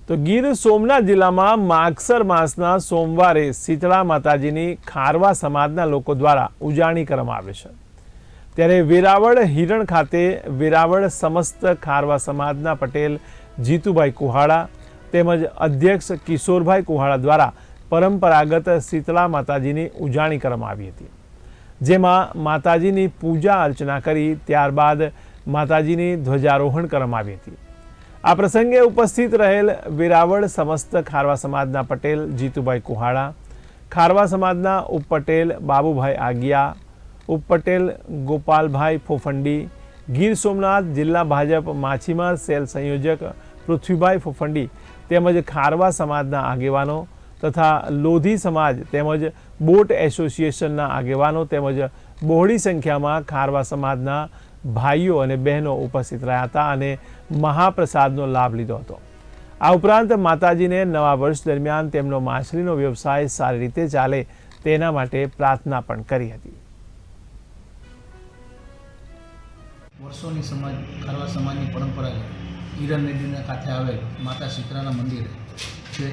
તો ગીર સોમનાથ જિલ્લામાં માગસર માસના સોમવારે શીતળા માતાજીની ખારવા સમાજના લોકો દ્વારા ઉજાણી કરવામાં આવે છે। ત્યારે વેરાવળ હિરણ ખાતે વેરાવળ સમસ્ત ખારવા સમાજના પટેલ જીતુભાઈ કુહાડા તેમજ અધ્યક્ષ કિશોરભાઈ કુહાડા દ્વારા પરંપરાગત શીતળા માતાજીની ઉજાણી કરવામાં આવી હતી, જેમાં માતાજીની પૂજા અર્ચના કરી ત્યારબાદ માતાજીની ધ્વજારોહણ કરવામાં આવી હતી। આ પ્રસંગે ઉપસ્થિત રહેલ વેરાવળ સમસ્ત ખારવા સમાજના પટેલ જીતુભાઈ કુહાડા, ખારવા સમાજના ઉપપટેલ બાબુભાઈ આગિયા, ઉપપટેલ ગોપાલભાઈ ફોફંડી, ગીર સોમનાથ જિલ્લા ભાજપ માછીમાર સેલ સંયોજક પૃથ્વીભાઈ ફોફંડી તેમજ ખારવા સમાજના આગેવાનો તથા લોધી સમાજ તેમજ બોટ એસોસિએશનના આગેવાનો તેમજ બહોળી સંખ્યામાં ખારવા સમાજના ભાઈઓ અને બહેનો ઉપસ્થિત રહ્યા હતા અને મહાપ્રસાદનો લાભ લીધો હતો। આ ઉપરાંત માતાજીને નવા વર્ષ દરમિયાન તેમનો માછલીનો વ્યવસાય સારી રીતે ચાલે તેના માટે પ્રાર્થના પણ કરી હતી। વર્ષોની ખારવા સમાજની પરંપરા હિરણ નદીના કાંઠે આવેલ માતા શીતળાના મંદિરે જે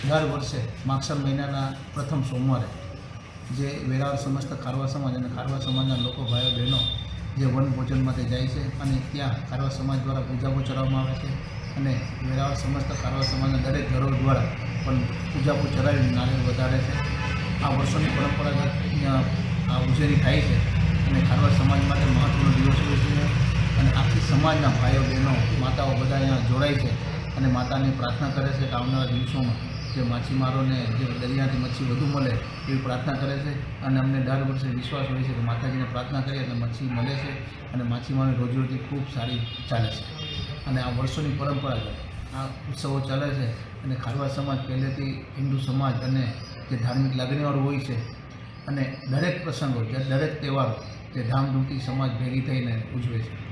દર વર્ષે માગસર મહિનાના પ્રથમ સોમવારે જે વેરાવળ સમસ્ત ખારવા સમાજ અને ખારવા સમાજના લોકો ભાઈઓ બહેનો જે વન ભોજન માટે જાય છે અને ત્યાં ખારવા સમાજ દ્વારા પૂજાઓ ચડાવવામાં આવે છે અને વેરાવળ સમસ્ત ખારવા સમાજના દરેક ઘરો દ્વારા પણ પૂજાઓ ચડાવી નારિયેળ વધારે છે। આ વર્ષોની પરંપરાગત આ ઉજવણી થાય છે અને ખારવા સમાજ માટે મહત્ત્વનો દિવસ હોય છે અને આખી સમાજના ભાઈઓ બહેનો માતાઓ બધા અહીંયા જોડાય છે અને માતાને પ્રાર્થના કરે છે કે આવનારા દિવસોમાં જે માછીમારોને જે દરિયાથી મચ્છી વધુ મળે એવી પ્રાર્થના કરે છે અને અમને દર વર્ષે વિશ્વાસ હોય છે કે માતાજીને પ્રાર્થના કરીએ એટલે મચ્છી મળે છે અને માછીમારોની રોજીરોટી ખૂબ સારી ચાલે છે અને આ વર્ષોની પરંપરાગત આ ઉત્સવો ચાલે છે અને ખારવા સમાજ પહેલેથી હિન્દુ સમાજ અને જે ધાર્મિક લાગણીવાળું હોય છે અને દરેક પ્રસંગો દરેક તહેવારો જે ધામધૂમથી સમાજ ભેગી થઈને ઉજવે છે।